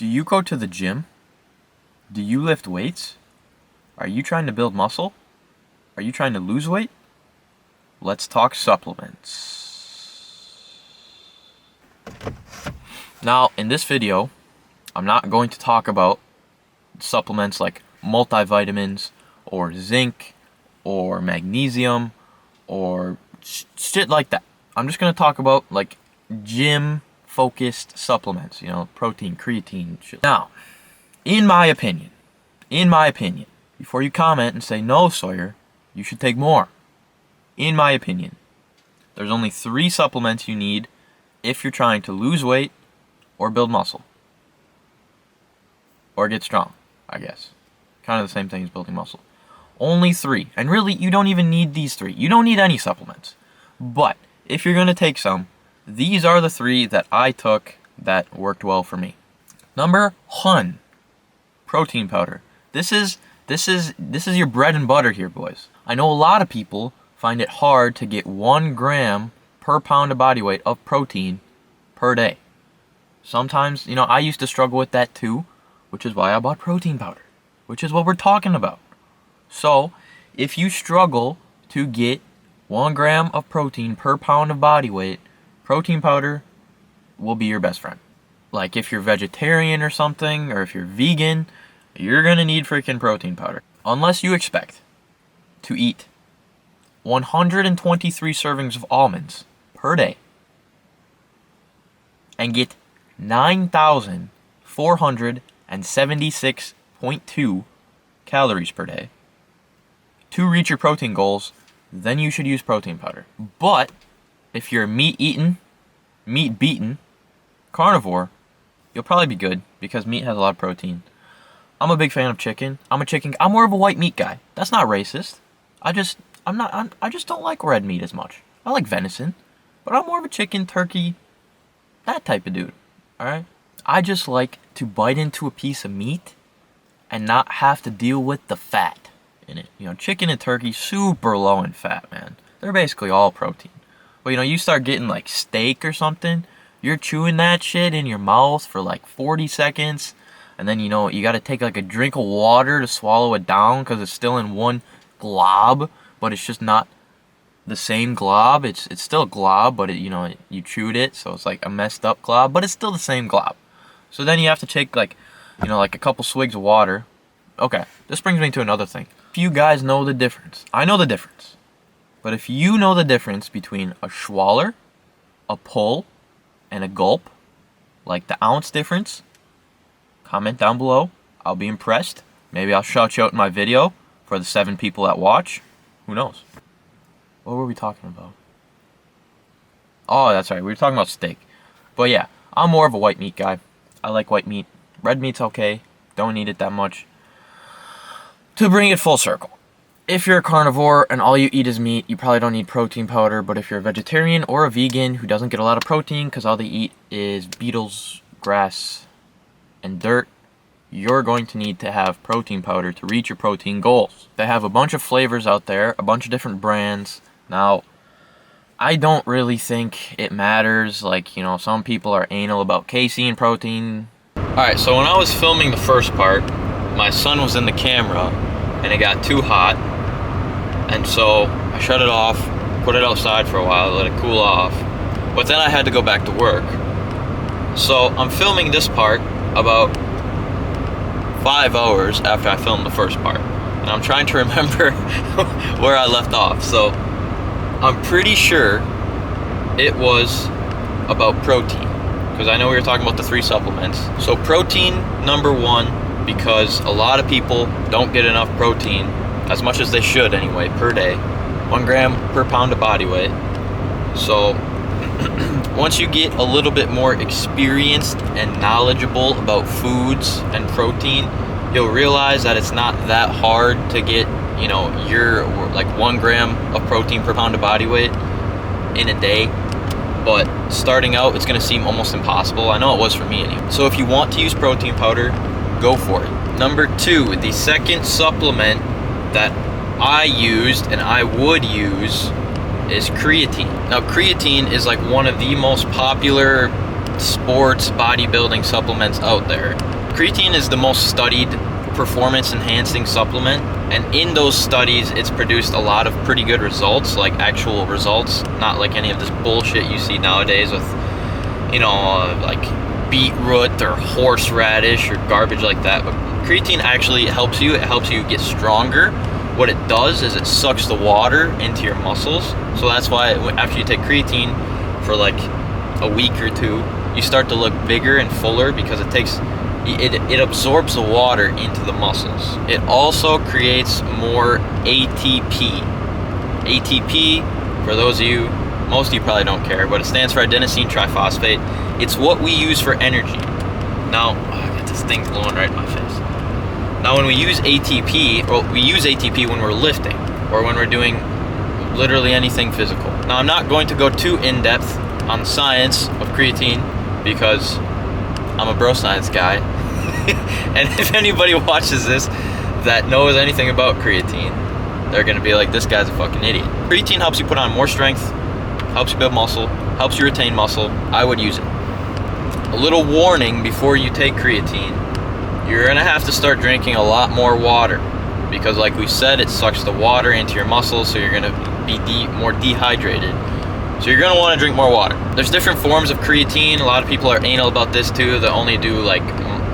Do you go to the gym? Do you lift weights? Are you trying to build muscle? Are you trying to lose weight? Let's talk supplements. Now, in this video, I'm not going to talk about supplements like multivitamins or zinc or magnesium or shit like that. I'm just going to talk about like gym-focused supplements, you know, protein, creatine, shit. Now, in my opinion, before you comment and say, no, Sawyer, you should take more. In my opinion, there's only 3 supplements you need if you're trying to lose weight or build muscle. Or get strong, I guess. Kind of the same thing as building muscle. Only 3. And really, you don't even need these 3. You don't need any supplements. But if you're going to take some, these are the 3 that I took that worked well for me. Number 1, protein powder. This is your bread and butter here, boys. I know a lot of people find it hard to get 1 gram per pound of body weight of protein per day. Sometimes, you know, I used to struggle with that too, which is why I bought protein powder, which is what we're talking about. So, if you struggle to get 1 gram of protein per pound of body weight, protein powder will be your best friend. Like if you're vegetarian or something, or if you're vegan, you're gonna need freaking protein powder. Unless you expect to eat 123 servings of almonds per day and get 9,476.2 calories per day to reach your protein goals, then you should use protein powder. But if you're a meat-eating, meat-beaten carnivore, you'll probably be good because meat has a lot of protein. I'm a big fan of chicken. I'm more of a white meat guy. That's not racist. I just don't like red meat as much. I like venison, but I'm more of a chicken, turkey, that type of dude. Alright? I just like to bite into a piece of meat and not have to deal with the fat in it. You know, chicken and turkey, super low in fat, man. They're basically all protein. But you know, you start getting like steak or something, you're chewing that shit in your mouth for like 40 seconds, and then, you know, you gotta take like a drink of water to swallow it down because it's still in one glob, but it's just not the same glob. It's still a glob, but you chewed it, so it's like a messed up glob, but it's still the same glob. So then you have to take like, you know, like a couple swigs of water. Okay, this brings me to another thing. If you guys know the difference, I know the difference, but if you know the difference between a schwaller, a pull, and a gulp, like the ounce difference, comment down below. I'll be impressed. Maybe I'll shout you out in my video for the 7 people that watch. Who knows? What were we talking about? Oh, that's right. We were talking about steak. But yeah, I'm more of a white meat guy. I like white meat. Red meat's okay. Don't need it that much. To bring it full circle, if you're a carnivore and all you eat is meat, you probably don't need protein powder. But if you're a vegetarian or a vegan who doesn't get a lot of protein because all they eat is beetles, grass, and dirt, you're going to need to have protein powder to reach your protein goals. They have a bunch of flavors out there, a bunch of different brands. Now, I don't really think it matters. Like, you know, some people are anal about casein protein. Alright, so when I was filming the first part, my son was in the camera and it got too hot. And so I shut it off, put it outside for a while, let it cool off. But then I had to go back to work. So I'm filming this part about 5 hours after I filmed the first part. And I'm trying to remember where I left off. So I'm pretty sure it was about protein, because I know we were talking about the 3 supplements. So protein, number 1, because a lot of people don't get enough protein, as much as they should anyway, per day. 1 gram per pound of body weight. So once you get a little bit more experienced and knowledgeable about foods and protein, you'll realize that it's not that hard to get, you know, your like 1 gram of protein per pound of body weight in a day. But starting out, it's going to seem almost impossible. I know it was for me anyway. So if you want to use protein powder, go for it. Number 2, the second supplement that I used and I would use is creatine. Now, creatine is like one of the most popular sports bodybuilding supplements out there. Creatine is the most studied performance enhancing supplement, and in those studies it's produced a lot of pretty good results, like actual results, not like any of this bullshit you see nowadays with, you know, like beetroot or horseradish or garbage like that. But creatine actually helps you. It helps you get stronger. What it does is it sucks the water into your muscles. So that's why after you take creatine for like a week or two, you start to look bigger and fuller, because it absorbs the water into the muscles. It also creates more ATP. ATP, for those of you, most of you probably don't care, but it stands for adenosine triphosphate. It's what we use for energy. Now, I got this thing blowing right in my face. Now, when we use ATP, well, we use ATP when we're lifting or when we're doing literally anything physical. Now, I'm not going to go too in-depth on the science of creatine because I'm a bro science guy. And if anybody watches this that knows anything about creatine, they're gonna be like, this guy's a fucking idiot. Creatine helps you put on more strength, helps you build muscle, helps you retain muscle. I would use it. A little warning before you take creatine: you're gonna have to start drinking a lot more water, because like we said, it sucks the water into your muscles, so you're gonna be more dehydrated. So you're gonna wanna drink more water. There's different forms of creatine. A lot of people are anal about this too. They only do like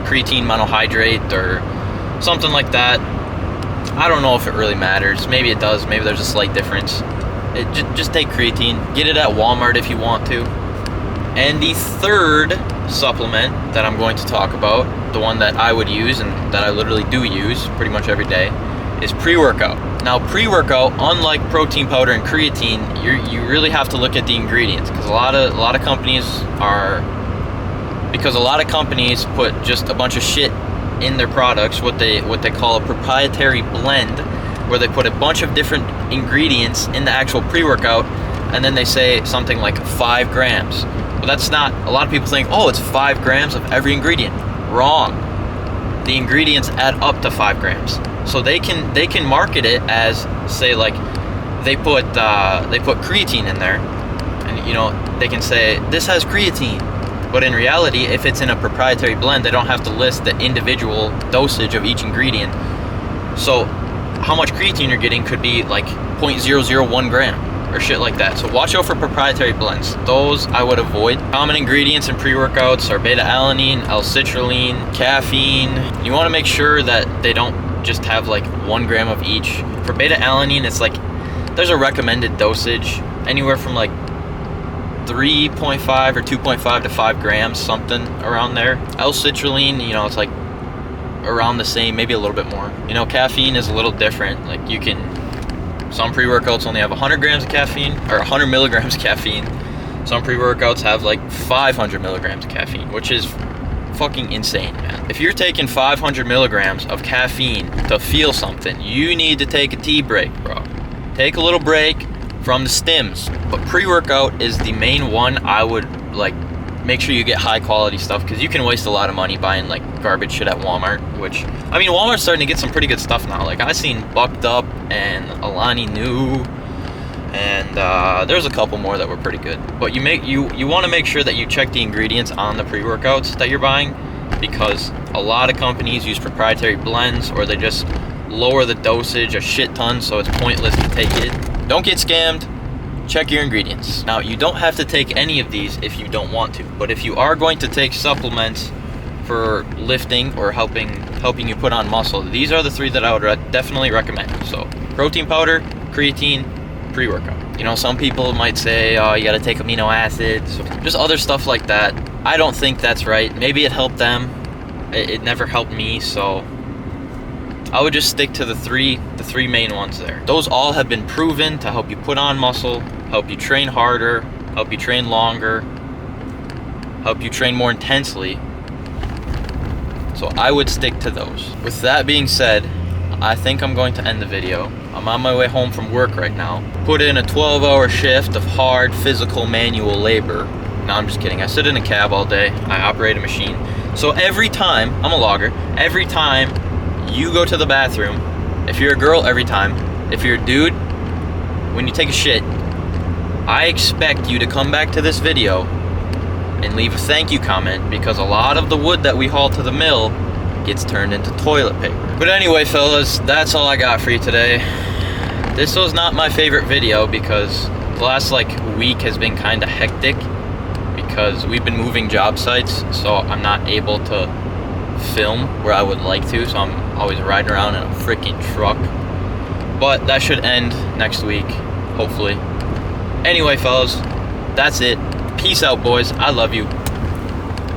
creatine monohydrate or something like that. I don't know if it really matters. Maybe it does. Maybe there's a slight difference. Just take creatine. Get it at Walmart if you want to. And the third supplement that I'm going to talk about, the one that I would use and that I literally do use pretty much every day, is pre-workout. Now, pre-workout, unlike protein powder and creatine, you really have to look at the ingredients, because a lot of companies put just a bunch of shit in their products, what they call a proprietary blend, where they put a bunch of different ingredients in the actual pre-workout, and then they say something like 5 grams. But that's not, a lot of people think, oh, it's 5 grams of every ingredient. Wrong. The ingredients add up to 5 grams. So they can market it as, say, like they put creatine in there, and you know, they can say this has creatine. But in reality, if it's in a proprietary blend, they don't have to list the individual dosage of each ingredient. So how much creatine you're getting could be like 0.001 gram or shit like that. So watch out for proprietary blends. Those I would avoid. Common ingredients in pre-workouts are beta-alanine, L-citrulline, caffeine. You want to make sure that they don't just have like 1 gram of each. For beta-alanine, it's like, there's a recommended dosage anywhere from like 3.5 or 2.5 to 5 grams, something around there. L-citrulline, you know, it's like around the same, maybe a little bit more. You know, caffeine is a little different. Like some pre-workouts only have 100 grams of caffeine, or 100 milligrams of caffeine. Some pre-workouts have like 500 milligrams of caffeine, which is fucking insane, man. If you're taking 500 milligrams of caffeine to feel something, you need to take a tea break, bro. Take a little break from the stims. But pre-workout is the main one. I would like make sure you get high quality stuff, because you can waste a lot of money buying like garbage shit at Walmart, which, I mean, Walmart's starting to get some pretty good stuff now. Like I seen Bucked Up and Alani Nu, and there's a couple more that were pretty good. But you want to make sure that you check the ingredients on the pre-workouts that you're buying, because a lot of companies use proprietary blends, or they just lower the dosage a shit ton, so it's pointless to take it. Don't get scammed. Check your ingredients. Now, you don't have to take any of these if you don't want to, but if you are going to take supplements for lifting or helping you put on muscle, these are the 3 that I would definitely recommend. So protein powder, creatine, pre-workout. You know, some people might say, oh, you gotta take amino acids, just other stuff like that. I don't think that's right. Maybe it helped them. It never helped me, so I would just stick to the three main ones there. Those all have been proven to help you put on muscle, help you train harder, help you train longer, help you train more intensely. So I would stick to those. With that being said, I think I'm going to end the video. I'm on my way home from work right now. Put in a 12-hour shift of hard physical manual labor. No, I'm just kidding. I sit in a cab all day. I operate a machine. So every time, I'm a logger, every time you go to the bathroom, if you're a girl, every time, if you're a dude, when you take a shit, I expect you to come back to this video and leave a thank you comment, because a lot of the wood that we haul to the mill gets turned into toilet paper. But anyway, fellas, that's all I got for you today. This was not my favorite video because the last week has been kind of hectic because we've been moving job sites, so I'm not able to film where I would like to, so I'm always riding around in a freaking truck. But that should end next week, hopefully. Anyway, fellas, that's it. Peace out, boys. I love you.